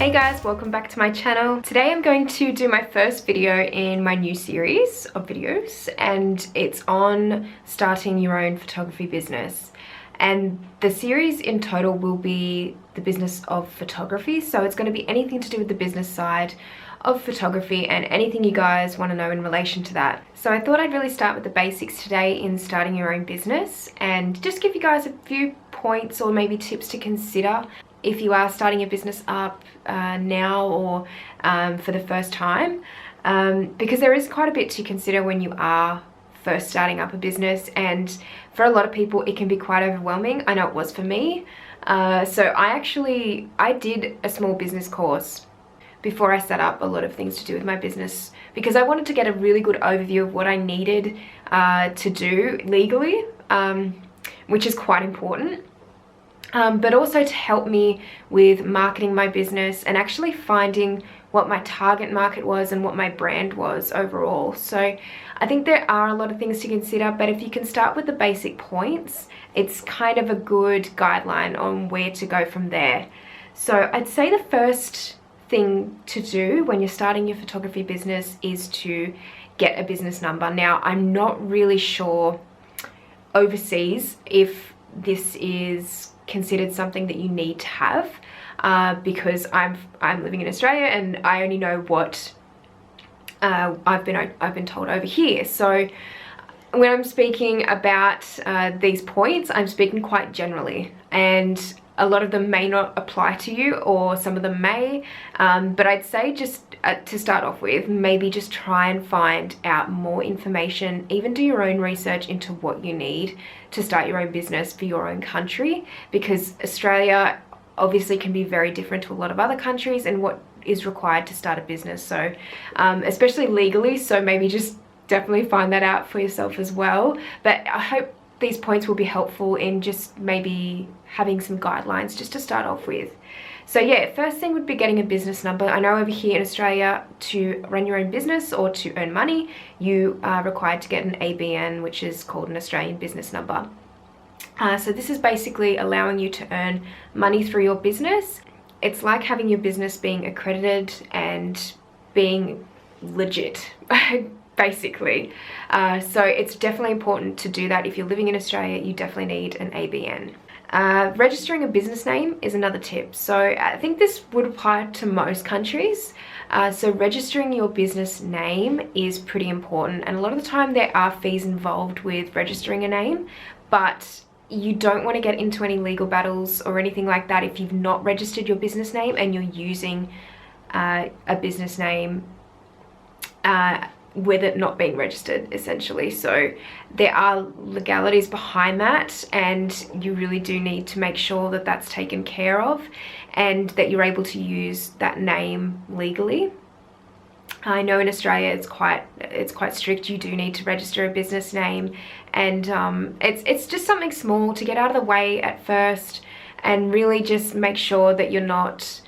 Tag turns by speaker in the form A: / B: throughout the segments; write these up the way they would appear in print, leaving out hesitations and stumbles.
A: Hey guys, welcome back to my channel. Today I'm going to do my first video in my new series of videos, and it's on starting your own photography business. And the series in total will be the business of photography, so it's going to be anything to do with the business side of photography and anything you guys want to know in relation to that. So I thought I'd really start with the basics today in starting your own business and just give you guys a few points or maybe tips to consider if you are starting your business up now or for the first time, because there is quite a bit to consider when you are first starting up a business, and for a lot of people it can be quite overwhelming. I know it was for me. So I did a small business course before I set up a lot of things to do with my business, because I wanted to get a really good overview of what I needed to do legally, which is quite important. But also to help me with marketing my business and actually finding what my target market was and what my brand was overall. So I think there are a lot of things to consider, but if you can start with the basic points, it's kind of a good guideline on where to go from there. So I'd say the first thing to do when you're starting your photography business is to get a business number. Now, I'm not really sure overseas if this is considered something that you need to have, because I'm living in Australia and I only know what I've been told over here. So when I'm speaking about these points, I'm speaking quite generally, and a lot of them may not apply to you, or some of them may, but I'd say just to start off with, maybe just try and find out more information, even do your own research into what you need to start your own business for your own country, because Australia obviously can be very different to a lot of other countries and what is required to start a business, so especially legally. So maybe just definitely find that out for yourself as well. But I hope these points will be helpful in just maybe having some guidelines just to start off with. So yeah, first thing would be getting a business number. I know over here in Australia, to run your own business or to earn money, you are required to get an ABN, which is called an Australian business number. So this is basically allowing you to earn money through your business. It's like having your business being accredited and being legit, basically. So it's definitely important to do that. If you're living in Australia, you definitely need an ABN. Registering a business name is another tip. So I think this would apply to most countries. So registering your business name is pretty important, and a lot of the time there are fees involved with registering a name, but you don't want to get into any legal battles or anything like that if you've not registered your business name and you're using a business name with it not being registered, essentially. So there are legalities behind that, and you really do need to make sure that that's taken care of and that you're able to use that name legally. I know in Australia it's quite strict. You do need to register a business name, and it's just something small to get out of the way at first, and really just make sure that you're not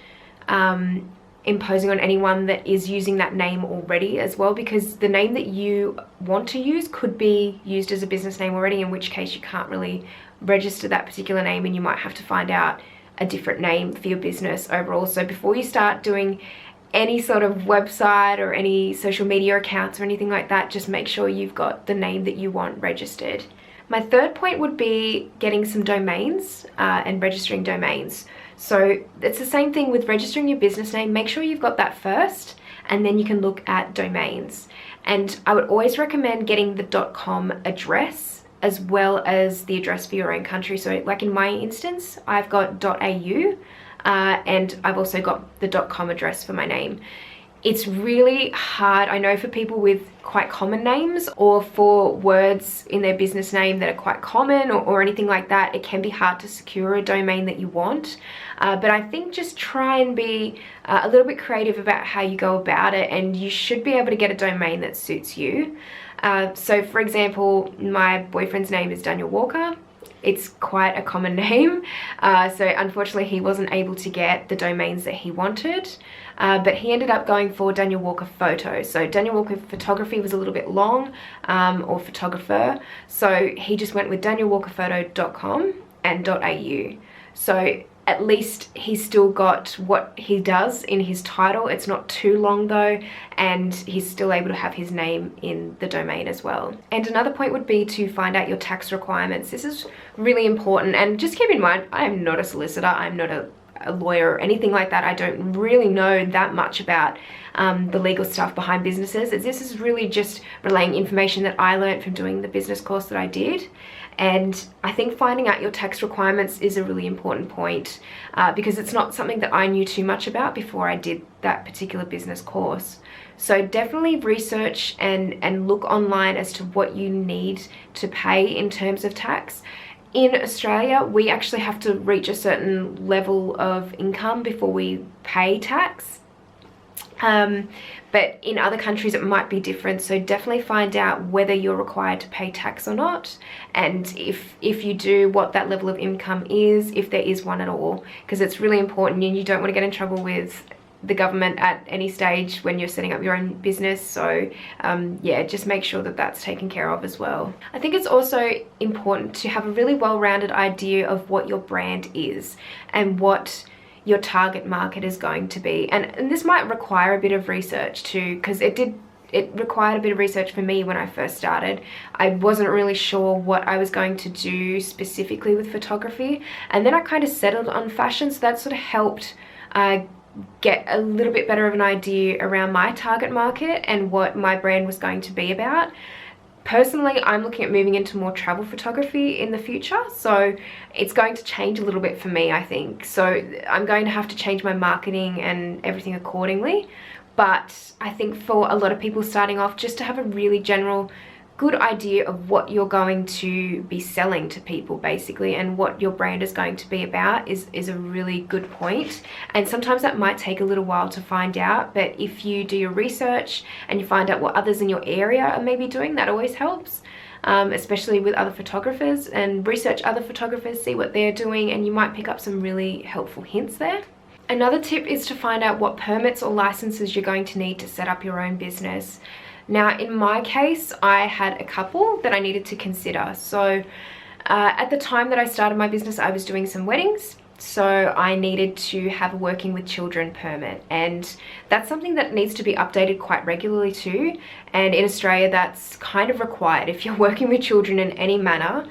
A: imposing on anyone that is using that name already as well, because the name that you want to use could be used as a business name already, in which case you can't really register that particular name and you might have to find out a different name for your business overall. So before you start doing any sort of website or any social media accounts or anything like that, just make sure you've got the name that you want registered. My third point would be getting some domains and registering domains. So it's the same thing with registering your business name. Make sure you've got that first, and then you can look at domains. And I would always recommend getting the .com address as well as the address for your own country. So like in my instance, I've got .au and I've also got the .com address for my name. It's really hard, I know, for people with quite common names, or for words in their business name that are quite common, or anything like that. It can be hard to secure a domain that you want, but I think just try and be a little bit creative about how you go about it, and you should be able to get a domain that suits you. So for example, my boyfriend's name is Daniel Walker. It's quite a common name, so unfortunately he wasn't able to get the domains that he wanted, but he ended up going for Daniel Walker Photo. So Daniel Walker Photography was a little bit long, or photographer, so he just went with danielwalkerphoto.com and .au. So at least he's still got what he does in his title. It's not too long though, and he's still able to have his name in the domain as well. And another point would be to find out your tax requirements. This is really important, and just keep in mind, I am not a solicitor, I'm not a lawyer or anything like that. I don't really know that much about the legal stuff behind businesses. This is really just relaying information that I learned from doing the business course that I did. And I think finding out your tax requirements is a really important point because it's not something that I knew too much about before I did that particular business course. So definitely research and look online as to what you need to pay in terms of tax. In Australia, we actually have to reach a certain level of income before we pay tax. But in other countries it might be different, so definitely find out whether you're required to pay tax or not, and if you do, what that level of income is, if there is one at all, because it's really important and you don't want to get in trouble with the government at any stage when you're setting up your own business. So yeah, just make sure that that's taken care of as well. I think it's also important to have a really well-rounded idea of what your brand is and what your target market is going to be, and this might require a bit of research too, because it required a bit of research for me when I first started. I wasn't really sure what I was going to do specifically with photography, and then I kind of settled on fashion, so that sort of helped get a little bit better of an idea around my target market and what my brand was going to be about. Personally, I'm looking at moving into more travel photography in the future, so it's going to change a little bit for me, I think. So I'm going to have to change my marketing and everything accordingly. But I think for a lot of people starting off, just to have a really general good idea of what you're going to be selling to people basically, and what your brand is going to be about is a really good point. And sometimes that might take a little while to find out, but if you do your research and you find out what others in your area are maybe doing, that always helps. Especially with other photographers, and research other photographers, see what they're doing, and you might pick up some really helpful hints there. Another tip is to find out what permits or licenses you're going to need to set up your own business. Now, in my case, I had a couple that I needed to consider. So at the time that I started my business, I was doing some weddings. So I needed to have a working with children permit, and that's something that needs to be updated quite regularly too. And in Australia, that's kind of required if you're working with children in any manner,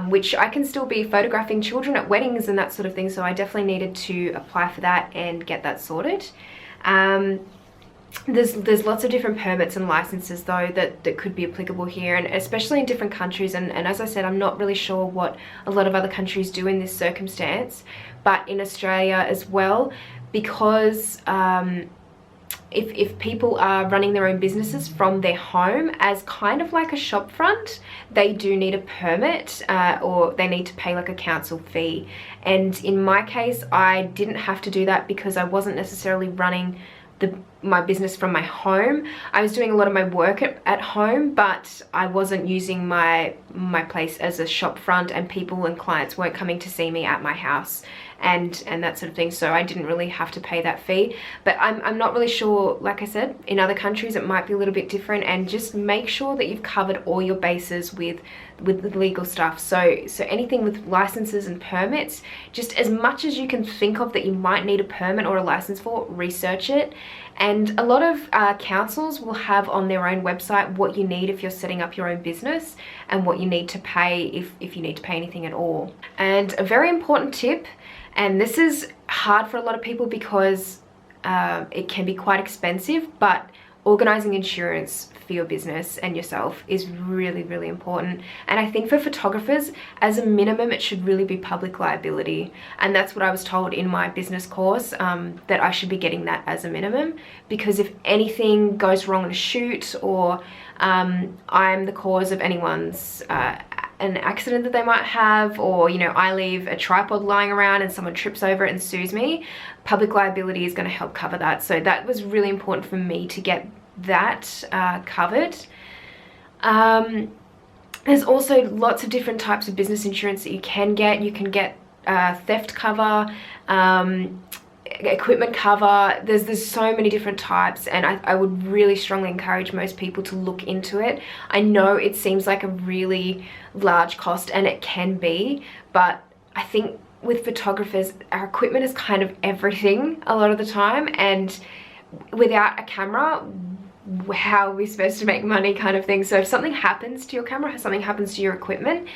A: which I can still be photographing children at weddings and that sort of thing. So I definitely needed to apply for that and get that sorted. There's lots of different permits and licenses though that could be applicable here, and especially in different countries, and as I said, I'm not really sure what a lot of other countries do in this circumstance, but in Australia as well, because if people are running their own businesses from their home as kind of like a shop front, they do need a permit or they need to pay like a council fee. And in my case, I didn't have to do that because I wasn't necessarily running my business from my home. I was doing a lot of my work at home, but I wasn't using my place as a shop front, and people and clients weren't coming to see me at my house and that sort of thing, so I didn't really have to pay that fee. But I'm not really sure, like I said, in other countries it might be a little bit different, and just make sure that you've covered all your bases with the legal stuff. So anything with licenses and permits, just as much as you can think of that you might need a permit or a license for, research it. And a lot of councils will have on their own website what you need if you're setting up your own business, and what you need to pay if you need to pay anything at all. And a very important tip, and this is hard for a lot of people because it can be quite expensive, but organizing insurance for your business and yourself is really, really important. And I think for photographers, as a minimum, it should really be public liability. And that's what I was told in my business course, that I should be getting that as a minimum, because if anything goes wrong in a shoot, or I'm the cause of anyone's an accident that they might have, or you know, I leave a tripod lying around and someone trips over it and sues me, public liability is going to help cover that. So that was really important for me to get that covered. There's also lots of different types of business insurance that you can get. You can get theft cover, equipment cover. There's so many different types, and I would really strongly encourage most people to look into it. I know it seems like a really large cost, and it can be, but I think with photographers, our equipment is kind of everything a lot of the time, and without a camera, how are we supposed to make money, kind of thing. So if something happens to your camera, if something happens to your equipment,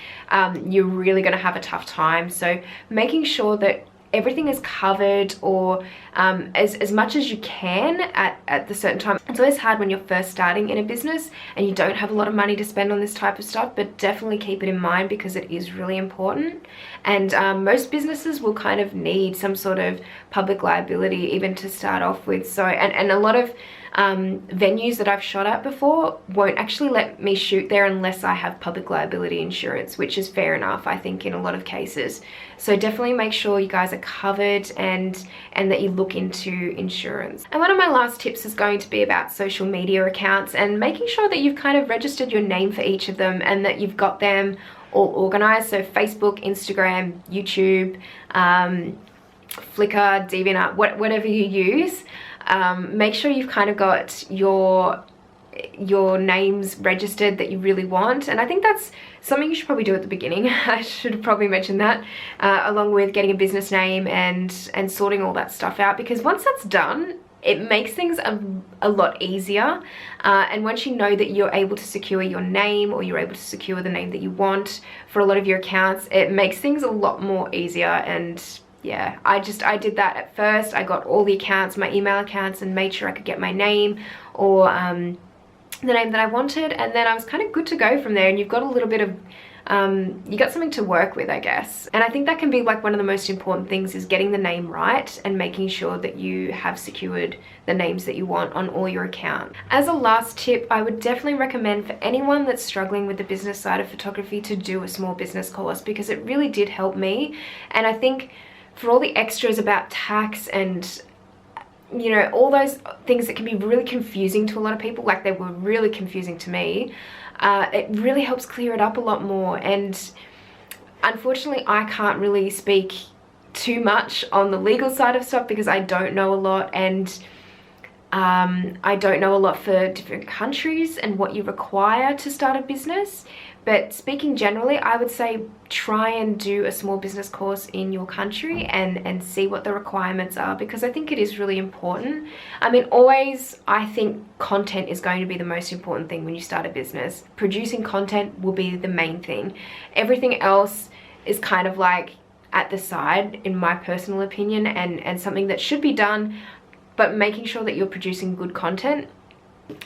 A: you're really going to have a tough time. So making sure that everything is covered, or as much as you can at the certain time. It's always hard when you're first starting in a business and you don't have a lot of money to spend on this type of stuff, but definitely keep it in mind because it is really important. And most businesses will kind of need some sort of public liability even to start off with. So and a lot of venues that I've shot at before won't actually let me shoot there unless I have public liability insurance, which is fair enough, I think, in a lot of cases. So definitely make sure you guys are covered and that you look into insurance. And one of my last tips is going to be about social media accounts and making sure that you've kind of registered your name for each of them and that you've got them all organized. So Facebook, Instagram, YouTube, Flickr, DeviantArt, whatever you use. Make sure you've kind of got your names registered that you really want, and I think that's something you should probably do at the beginning. I should probably mention that, along with getting a business name and sorting all that stuff out, because once that's done, it makes things a lot easier, and once you know that you're able to secure your name, or you're able to secure the name that you want for a lot of your accounts, it makes things a lot more easier. And yeah, I did that at first. I got all the accounts, my email accounts, and made sure I could get my name or the name that I wanted, and then I was kind of good to go from there. And you've got a little bit of you got something to work with, I guess. And I think that can be like one of the most important things, is getting the name right and making sure that you have secured the names that you want on all your accounts. As a last tip, I would definitely recommend for anyone that's struggling with the business side of photography to do a small business course, because it really did help me. And I think for all the extras about tax and, you know, all those things that can be really confusing to a lot of people, like they were really confusing to me, it really helps clear it up a lot more. And unfortunately, I can't really speak too much on the legal side of stuff because I don't know a lot, and I don't know a lot for different countries and what you require to start a business. But speaking generally, I would say try and do a small business course in your country and see what the requirements are, because I think it is really important. I mean, always, I think content is going to be the most important thing when you start a business. Producing content will be the main thing. Everything else is kind of like at the side, in my personal opinion, and something that should be done, but making sure that you're producing good content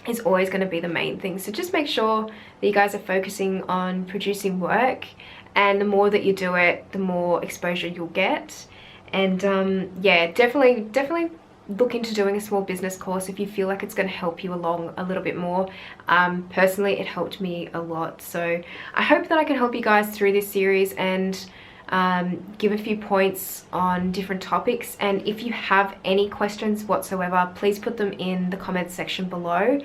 A: is always going to be the main thing. So just make sure that you guys are focusing on producing work, and the more that you do it, the more exposure you'll get. And yeah, definitely look into doing a small business course if you feel like it's going to help you along a little bit more. Personally, it helped me a lot, so I hope that I can help you guys through this series and give a few points on different topics. And if you have any questions whatsoever, please put them in the comments section below.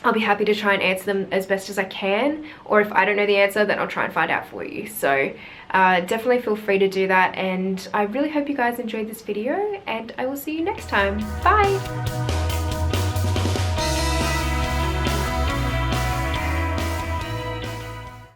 A: I'll be happy to try and answer them as best as I can, or if I don't know the answer, then I'll try and find out for you. So definitely feel free to do that, and I really hope you guys enjoyed this video, and I will see you next time. Bye!